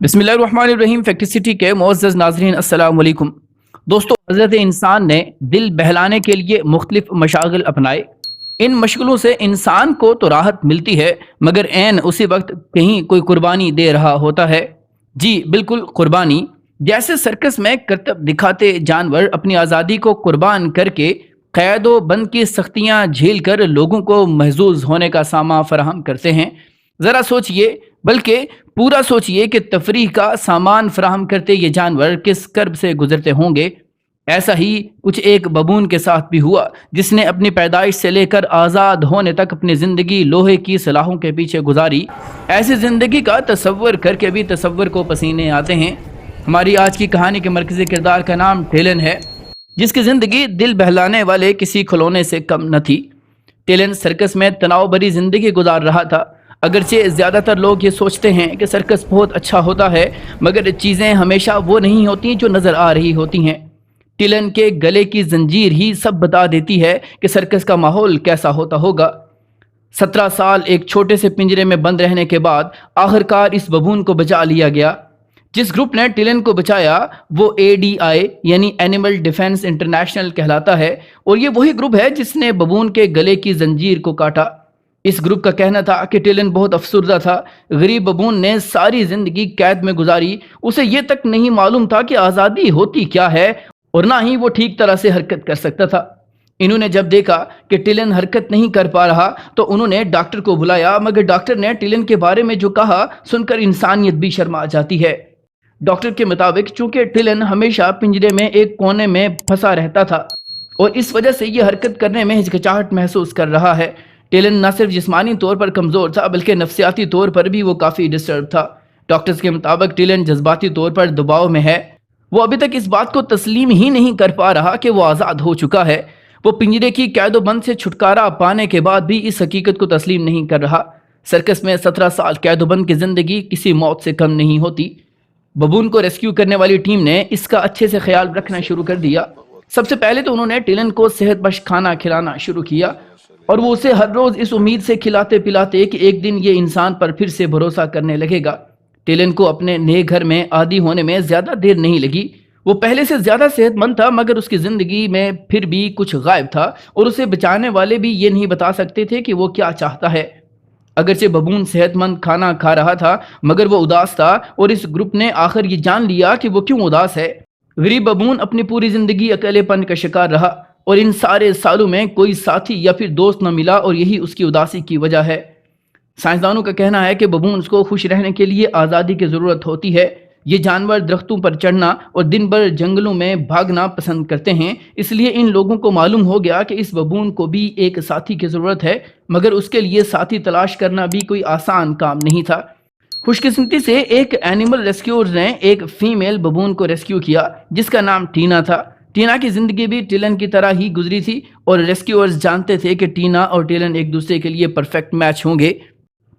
बिस्मिल्लाहिर्रहमानिर्रहीम। फैक्टिसिटी के मुअज़्ज़ज़ नाज़रीन, अस्सलाम वालेकुम। दोस्तों, हज़रत इंसान ने दिल बहलाने के लिए मुख्तलिफ मशागिल अपनाए। इन मशगलों से इंसान को तो राहत मिलती है, मगर ऐन उसी वक्त कहीं कोई कुर्बानी दे रहा होता है। जी बिल्कुल, कुर्बानी। जैसे सर्कस में करतब दिखाते जानवर अपनी आज़ादी को कुर्बान करके क़ैद बंद की सख्तियाँ झेल कर लोगों को महजूज होने का सामा फराहम करते हैं। ज़रा सोचिए, बल्कि पूरा सोचिए कि तफरीह का सामान फराहम करते ये जानवर किस कर्ब से गुजरते होंगे। ऐसा ही कुछ एक बबून के साथ भी हुआ, जिसने अपनी पैदाइश से लेकर आज़ाद होने तक अपनी ज़िंदगी लोहे की सलाहों के पीछे गुजारी। ऐसी ज़िंदगी का तसव्वुर करके भी तसव्वुर को पसीने आते हैं। हमारी आज की कहानी के मरकज़ी किरदार का नाम टेलन है, जिसकी ज़िंदगी दिल बहलाने वाले किसी खिलौने से कम न थी। टेलन सर्कस में तनाव भरी ज़िंदगी गुजार रहा था। अगरचे ज़्यादातर लोग ये सोचते हैं कि सर्कस बहुत अच्छा होता है, मगर चीज़ें हमेशा वो नहीं होती जो नज़र आ रही होती हैं। टिलन के गले की जंजीर ही सब बता देती है कि सर्कस का माहौल कैसा होता होगा। 17 साल एक छोटे से पिंजरे में बंद रहने के बाद आखिरकार इस बबून को बचा लिया गया। जिस ग्रुप ने टिलन को बचाया वो ADI यानी एनिमल डिफेंस इंटरनेशनल कहलाता है, और ये वही ग्रुप है जिसने बबून के गले की जंजीर को काटा। इस ग्रुप का कहना था कि टिलन बहुत अफसुर्दा था। गरीब बबून ने सारी ज़िंदगी कैद में गुजारी। उसे ये तक नहीं मालूम था कि आज़ादी होती क्या है, और ना ही वो ठीक तरह से हरकत कर सकता था। इन्होंने जब देखा कि टिलन हरकत नहीं कर पा रहा तो उन्होंने डॉक्टर को बुलाया, मगर डॉक्टर ने टिलन के बारे में जो कहा सुनकर इंसानियत भी शर्मा जाती है। डॉक्टर के मुताबिक चूंकि टिलन हमेशा पिंजरे में एक कोने में फंसा रहता था और इस वजह से ये हरकत करने में हिचकिचाहट महसूस कर रहा है। टिलन न सिर्फ जिस्मानी तौर पर कमज़ोर था, बल्कि नफ्सियाती तौर पर भी वो काफ़ी डिस्टर्ब था। डॉक्टर्स के मुताबिक टिलन जज्बाती तौर पर दबाव में है। वो अभी तक इस बात को तस्लीम ही नहीं कर पा रहा कि वो आज़ाद हो चुका है। वो पिंजरे की कैदोबंद से छुटकारा पाने के बाद भी इस हकीकत को तस्लीम नहीं कर रहा। सर्कस में 17 साल कैदोबंद की ज़िंदगी किसी मौत से कम नहीं होती। बबून को रेस्क्यू करने वाली टीम ने इसका अच्छे से ख्याल रखना शुरू कर दिया। सबसे पहले तो उन्होंने टिलन को सेहतबख्श खाना खिलाना शुरू किया, और वो उसे हर रोज़ इस उम्मीद से खिलाते पिलाते कि एक दिन ये इंसान पर फिर से भरोसा करने लगेगा। टिलन को अपने नए घर में आदी होने में ज़्यादा देर नहीं लगी। वो पहले से ज़्यादा सेहतमंद था, मगर उसकी ज़िंदगी में फिर भी कुछ गायब था, और उसे बचाने वाले भी ये नहीं बता सकते थे कि वो क्या चाहता है। अगरचे बबून सेहतमंद खाना खा रहा था, मगर वो उदास था, और इस ग्रुप ने आखिर ये जान लिया कि वो क्यों उदास है। गरीब बबून अपनी पूरी ज़िंदगी अकेलेपन का शिकार रहा, और इन सारे सालों में कोई साथी या फिर दोस्त न मिला, और यही उसकी उदासी की वजह है। साइंसदानों का कहना है कि बबून्स को खुश रहने के लिए आज़ादी की ज़रूरत होती है। ये जानवर दरख्तों पर चढ़ना और दिन भर जंगलों में भागना पसंद करते हैं, इसलिए इन लोगों को मालूम हो गया कि इस बबून को भी एक साथी की ज़रूरत है, मगर उसके लिए साथी तलाश करना भी कोई आसान काम नहीं था। खुशकिस्मती से एक एनिमल रेस्क्यूअर ने एक फीमेल बबून को रेस्क्यू किया, जिसका नाम टीना था। टीना की ज़िंदगी भी टिलन की तरह ही गुजरी थी, और रेस्क्यूअर्स जानते थे कि टीना और टिलन एक दूसरे के लिए परफेक्ट मैच होंगे।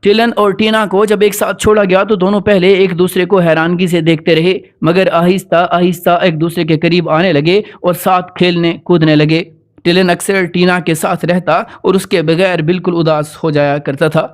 टिलन और टीना को जब एक साथ छोड़ा गया तो दोनों पहले एक दूसरे को हैरानगी से देखते रहे, मगर आहिस्ता आहिस्ता एक दूसरे के करीब आने लगे और साथ खेलने कूदने लगे। टिलन अक्सर टीना के साथ रहता और उसके बगैर बिल्कुल उदास हो जाया करता था।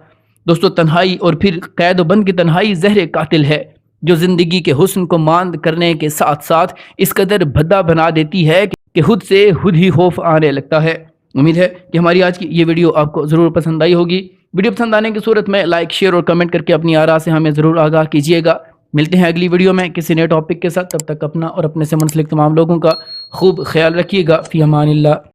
दोस्तों, तन्हाई और फिर कैदोबंद की तन्हाई जहर कातिल है, जो ज़िंदगी के हुस्न को मांद करने के साथ साथ इस कदर भद्दा बना देती है कि खुद से खुद ही खौफ आने लगता है। उम्मीद है कि हमारी आज की ये वीडियो आपको ज़रूर पसंद आई होगी। वीडियो पसंद आने की सूरत में लाइक, शेयर और कमेंट करके अपनी आरा से हमें ज़रूर आगाह कीजिएगा। मिलते हैं अगली वीडियो में किसी नए टॉपिक के साथ। तब तक अपना और अपने से मुंसलिक तमाम लोगों का खूब ख्याल रखिएगा। फ़ी अमानिल्लाह।